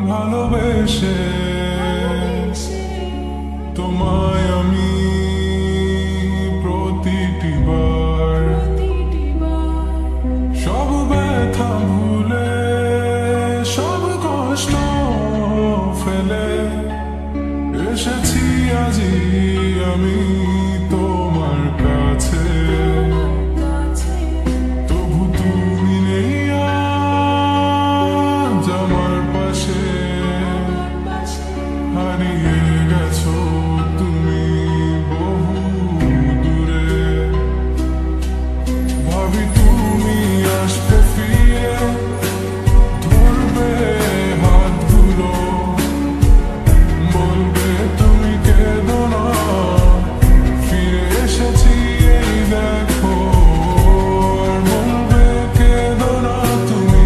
ভালোবেসে তোমায় আমি প্রতিটি বার সব ব্যথা ভুলে সব কষ্ট ফেলে এসেছি আজি আমি তোমার কাছে তবু তুমি নেই আজ আমার পাশে হারিয়ে গেছো তুমি বহু দূরে ভাবি তুমি আসবে ফিরে ধরবে হাতগুলো বলবে তুমি কেঁদো না ফিরে এসেছি এই দেখো আর বলবে কেঁদো না তুমি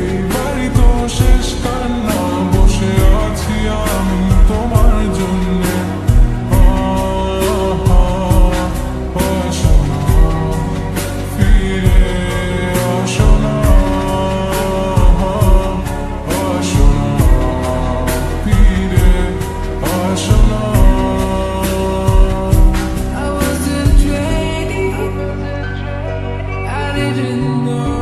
এই বাড়ি তো শেষ কান্না বসে আছি আমি তোমার জন্যে আসো না ফিরে আসো না আসো না ফিরে আসো না I wasn't ready, I didn't know.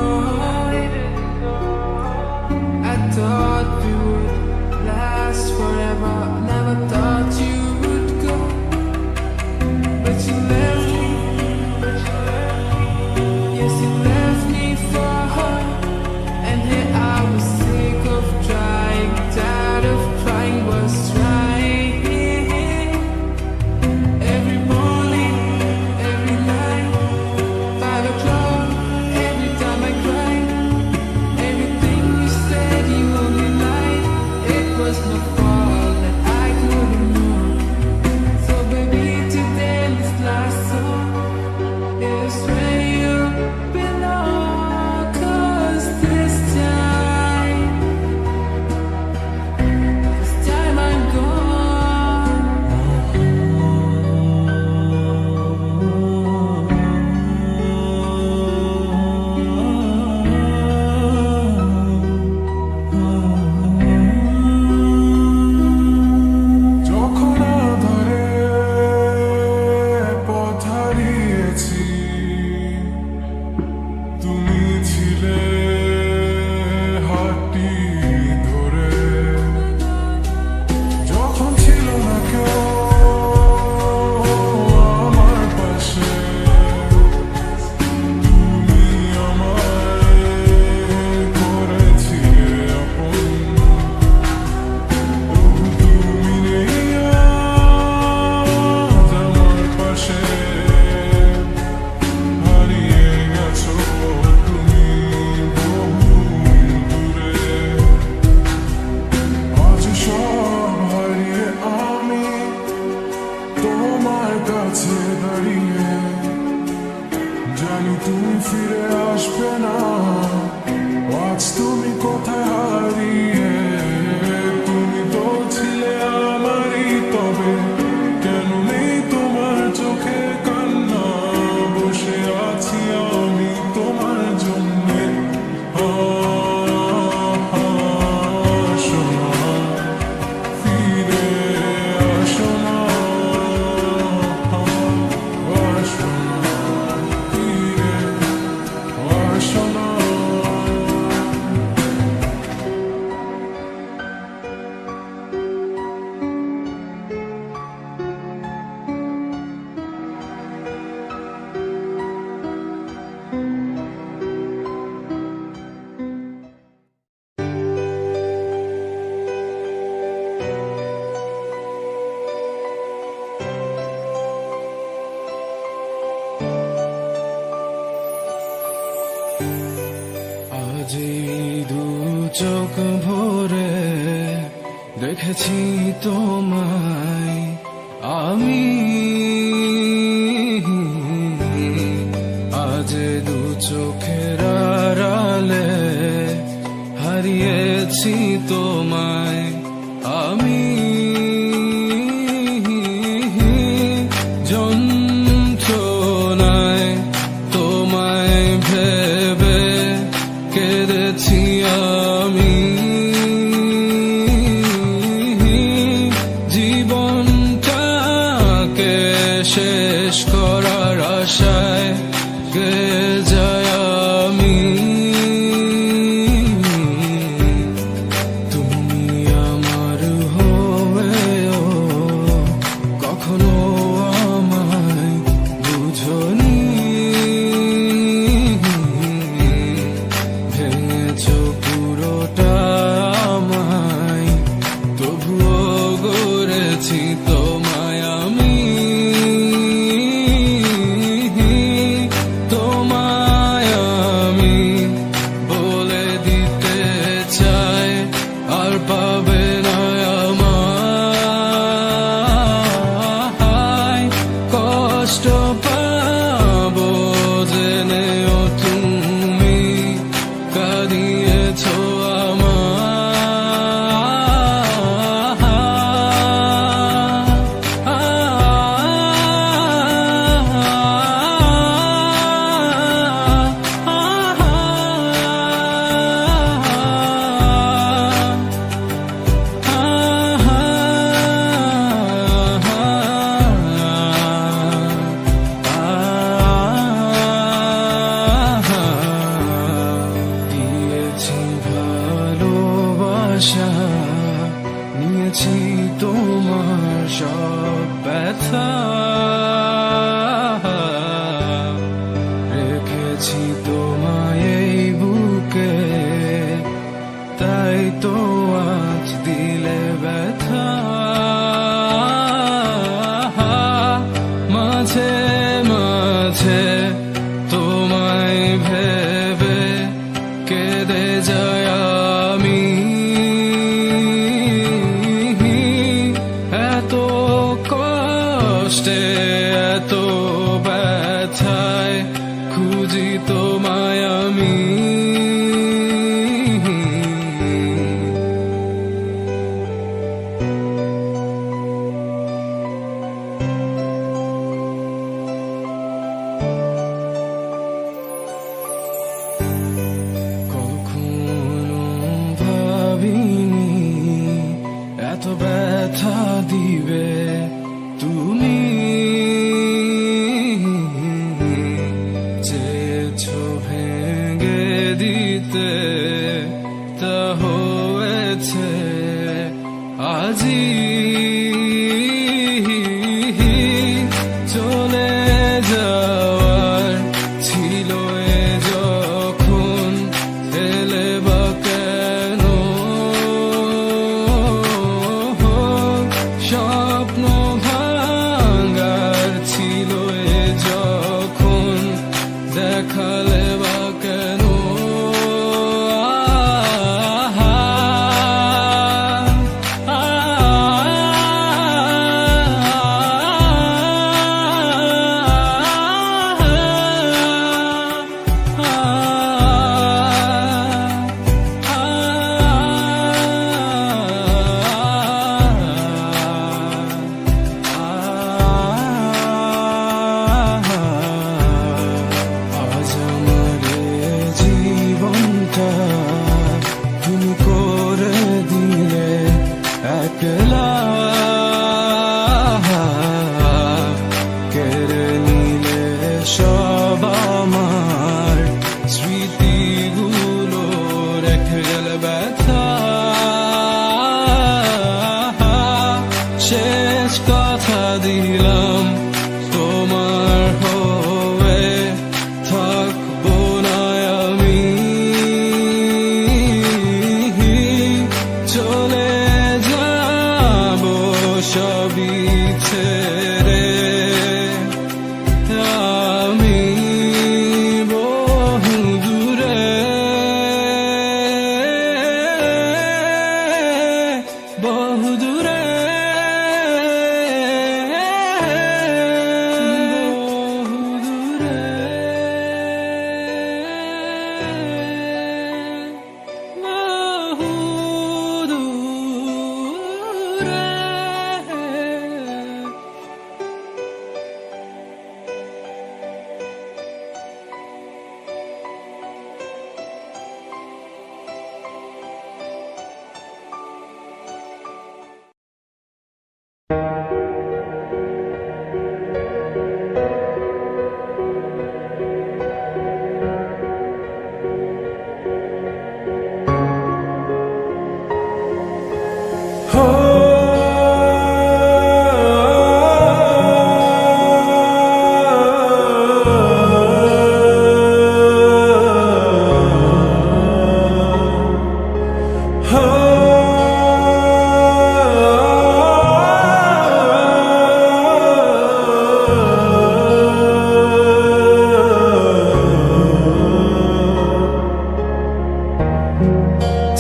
I thought we would last forever, never thought you would go. But you left me, yes, you left me for her. And here I was sick of trying, tired of trying, was trying. Every morning, every night, 5 o'clock, every time I cried. Everything you said, you only lied. It was my fault that I couldn't know. So baby, today this last song is where you belong. 'Cause this time I'm gone. চোখ ভরে দেখেছি তোমায় আমি, আজ দু চোখের আড়ালে হারিয়েছি তোমায় আমি। যন্ত্রণায় তোমায় ভেবে কেঁদেছি আমি, জীবনটাকে শেষ করার আশায় গে যায় আমি। তুমি আমার হয়েও কখনো আমায় বুঝনি, ভেঙেছো পুরোটা আমায়, তবুও গড়েছি তোমায় আমি। তোমায় আমি বলে দিতে চাই আর পাবে না আমায়, কষ্ট পাবো জেনেও তুমি কাঁদিয়েছো দিয়েছি ভালোবাসা, নিয়েছি তোমার সব ব্যথা, রেখেছি তোমায় এই বুকে, তাই তো আজ দিলে ব্যথা। মাঝে মাঝে তোমায় ভেবে কেঁদে যায় আমি, এত কষ্টে এত ব্যথায় খুঁজি তোমায় আমি। কখনো ভাবিনি এত ব্যথা দিবে তুমি, চেয়েছো ভেঙে দিতে তা হয়েছে আজি। চলে যাওয়ার ছিল এ যখন, এলে বা কেন, স্বপ্ন ভাঙার ছিল এ যখন, দেখালে বা কেন। আজ আমার জীবনটা তুমি করে দিলে একলা, কেড়ে নিলে সব আমার স্মৃতিগুলো, রেখে গেলে ব্যথা। শেষ কথা দিলাম তোমার হয়ে থাকবো না আমি, চলে যাবো সবই ছেড়ে আমি বহু দূরে। দূরে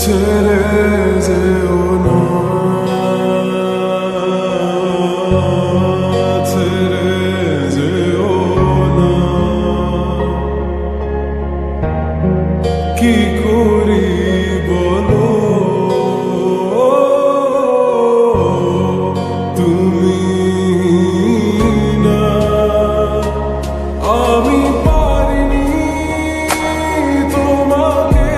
ছেড়ে যেও না, ছেড়ে যেও না, কি করি বলো তুমি না, আমি পারিনি তোমাকে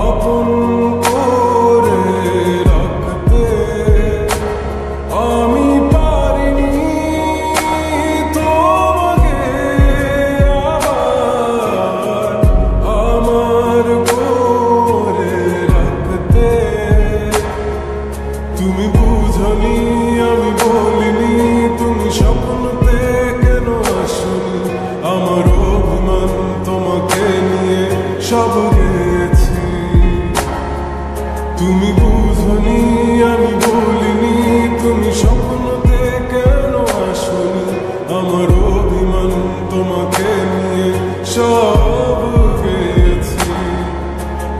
আপন করে রাখতে, আমি পারিনি তোমাকে আবার আমার করে রাখতে। তুমি বুঝনি আমি বলিনি, তুমি স্বপ্নতে কেন আসনি, আমার অভিমান তোমাকে নিয়ে সব গেছি। তুমি বুঝনি আমি বলিনি, তুমি স্বপ্নতে কেন আসনি, আমার অভিমান তোমাকে নিয়ে সব গেছি।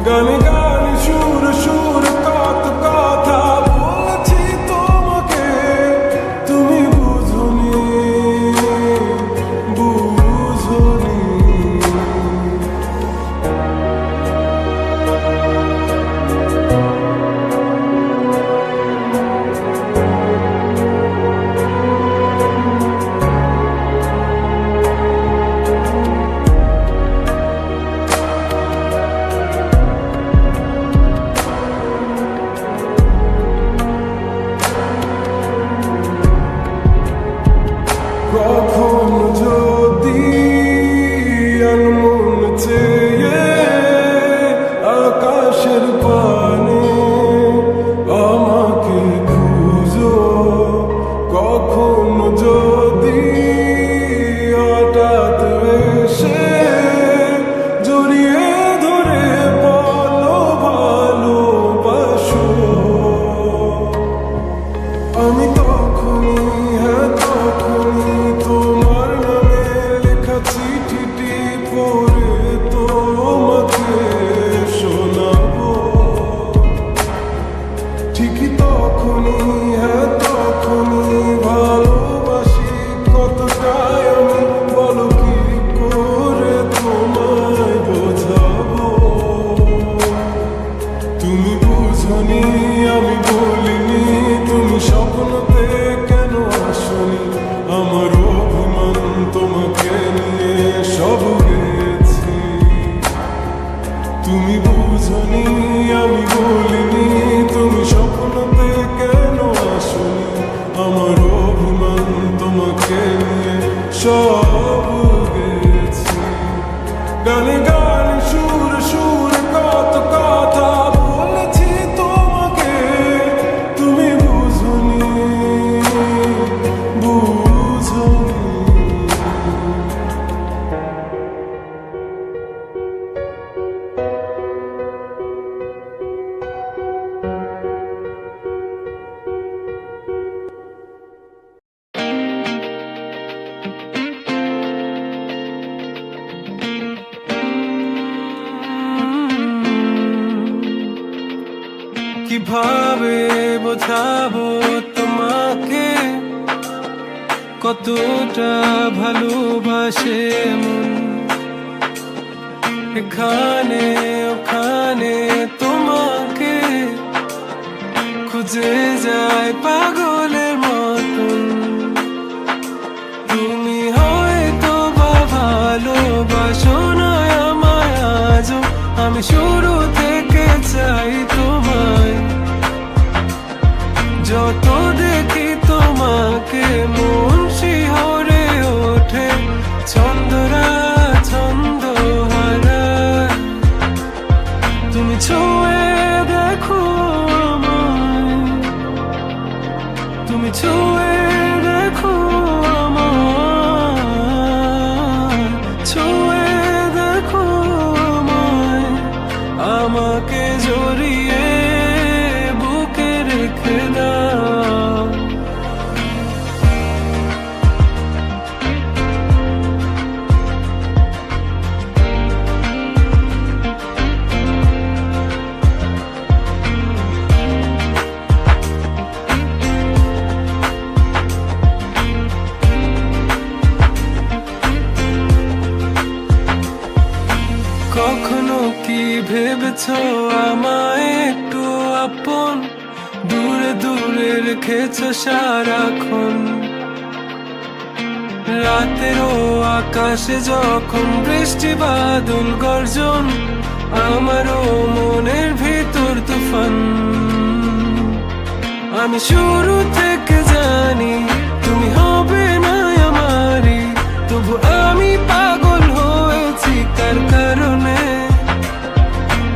গানে গানে সুর সুর কত কথা বলছি তোমাকে, তুমি বুঝনি বুঝনি। কিভাবে বোঝাবো তোমাকে কতটা ভালোবাসে মন, এখানে ওখানে তোমাকে খুঁজে যায় পাগলের মতন। তুমি হয়তো বা ভালোবাসো না আমায় আজও, আমি শুরু থেকে চাই তোমায়। যত দেখি তোমাকে মন শিহরে ওঠে, ছন্দরা ছন্দ হারায়। তুমি ছুঁয়ে দেখো আমায়, তুমি ছুঁয়ে দেখো আমায়, ছুঁয়ে দেখো আমায়, আমাকে জড়িয়ে বুকে রেখে দাও। কখনো কি ভেবেছো আমায় একটু আপন, দূরে দূরে রেখেছো সারাক্ষণ। রাতেরও আকাশে যখন বৃষ্টি বাদল গর্জন, আমারও মনের ভিতর তুফান। আমি শুরু থেকে জানি তুমি হবে না আমারই, তবু আমি পাগল হয়েছি কার কারণে।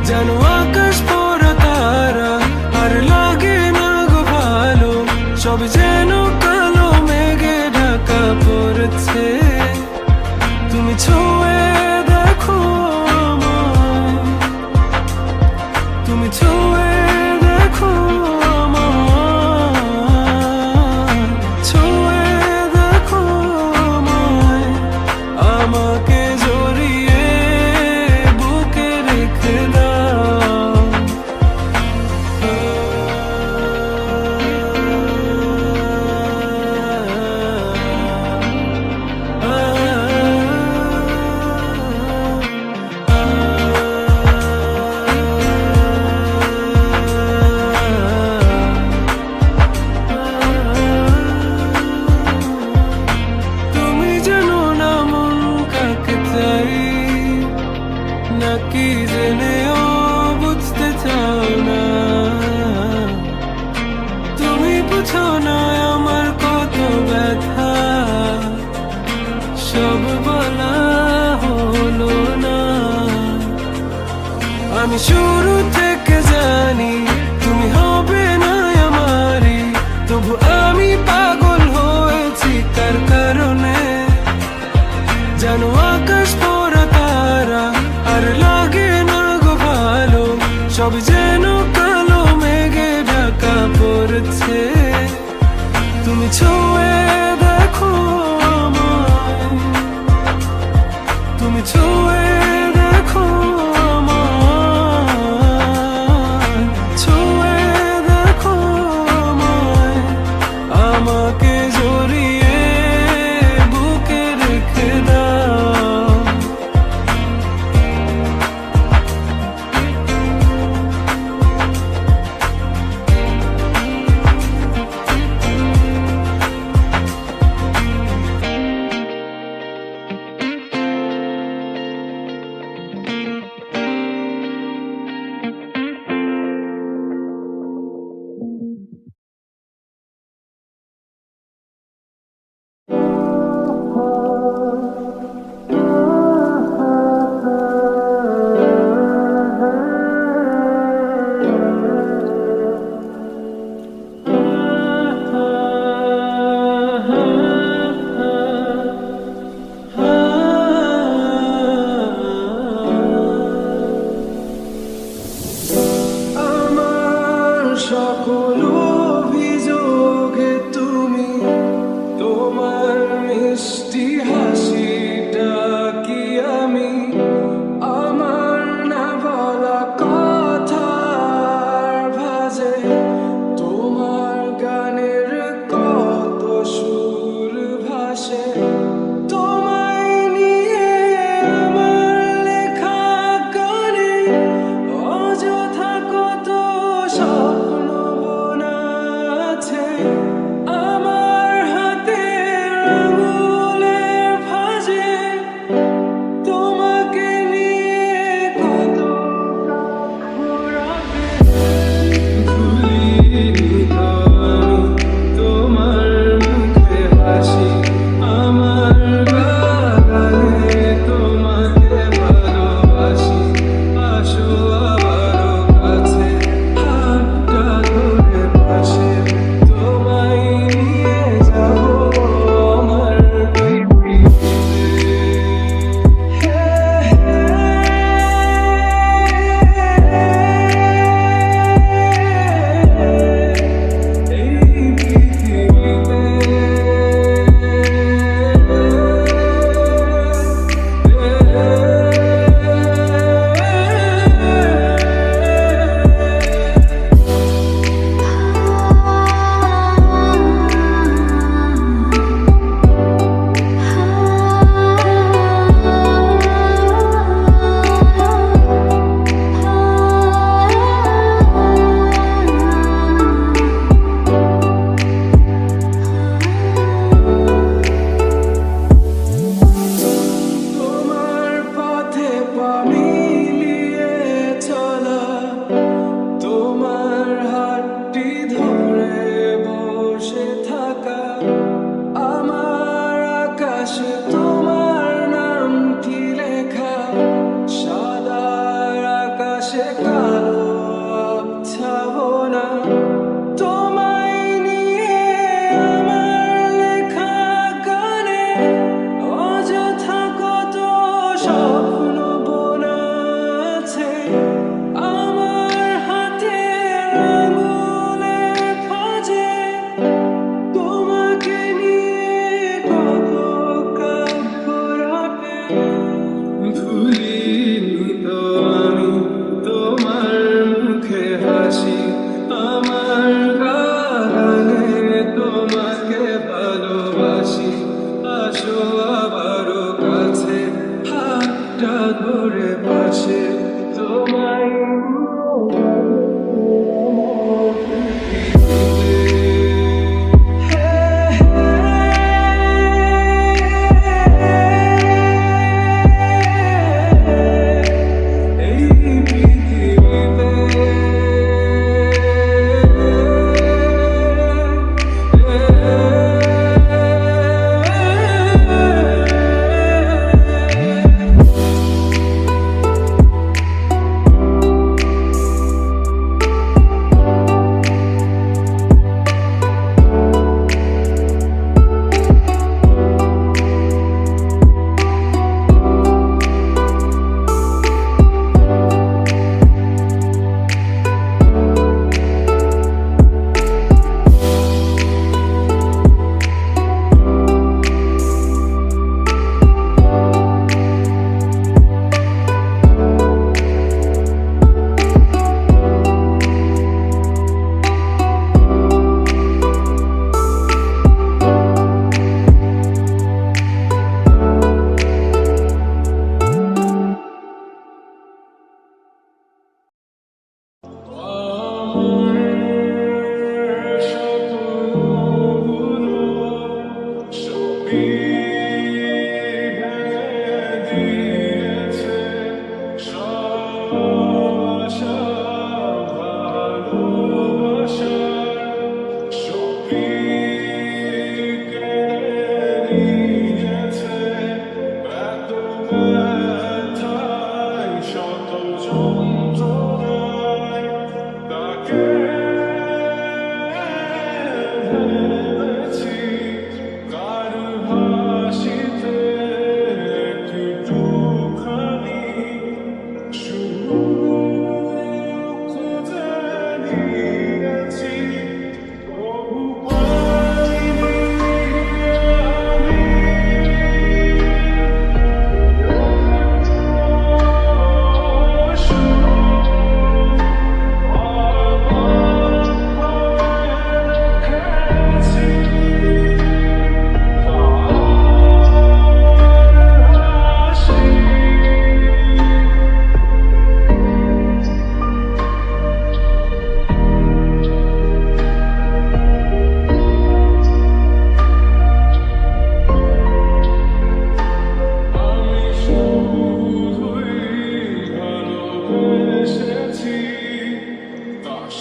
জানো আকাশ পড়া তারা আর লাগে না গো ভালো, সব যেন কালো মেঘে ঢাকা পড়েছে। তুমি ছুঁয়ে দেখো আমায়, তুমি ছুঁয়ে দেখো আমায়, ছুঁয়ে দেখো আমায়, আমাকে জড়িয়ে বুকে রেখে দাও। তুমি জানো না মন কাকে চাই, নাকি জেনেও বুঝতে চাও না। তুমি বুঝো না আমার কত ব্যথা, সব বলা হলো না। আমি শুরু থেকে জানি তুমি হবে না আমারই, তবু আমি পাগল হয়েছি কার কারণে। জানো আকাশ পড়া তারা আর লাগে না গো ভালো, সব যেন কালো মেঘে ঢাকা পড়েছে। তুমি ছুঁয়ে দেখো আমায়, তুমি ছুঁয়ে দেখো আমায়, ছুঁয়ে দেখো আমায়, আমাকে জড়িয়ে বুকে রেখে দাও।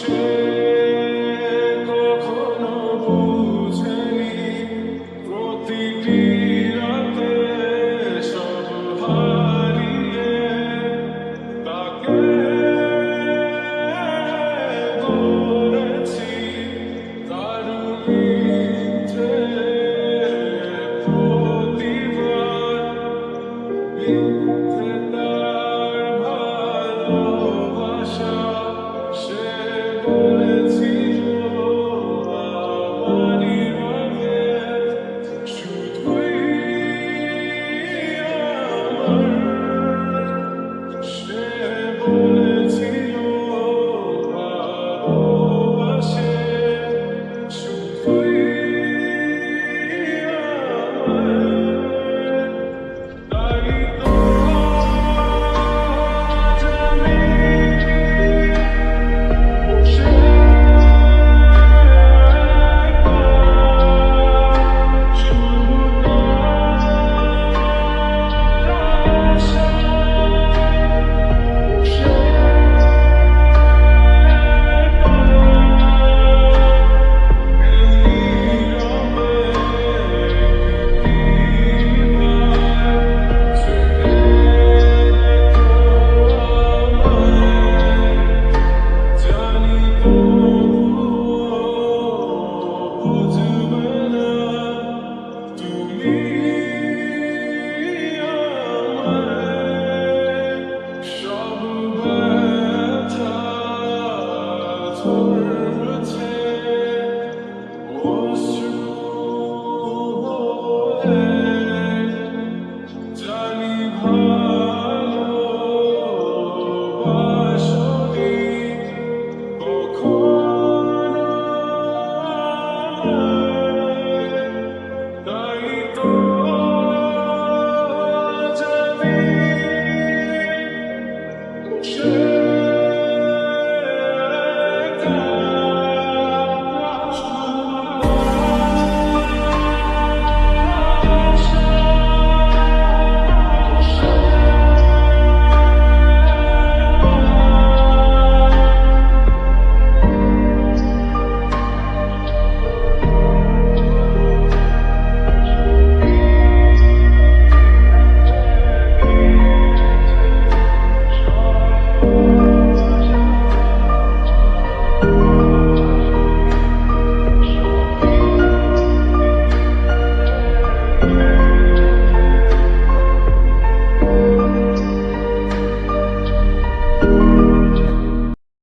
সে কখনো বুঝেনি প্রতিটি রাতে সব হারিয়ে তাকে করেছি তার মিথ্যে প্রতিবাদ মিথ্যে তার ভালোবাসা সে বলেছিল আমারই হবে শুধুই আমার সে বলেছিল ভালোবাসে শুধুই আমার তাই তো জানি সে শুধু জানি বুঝবে না তুমি আমায় সব ব্যথা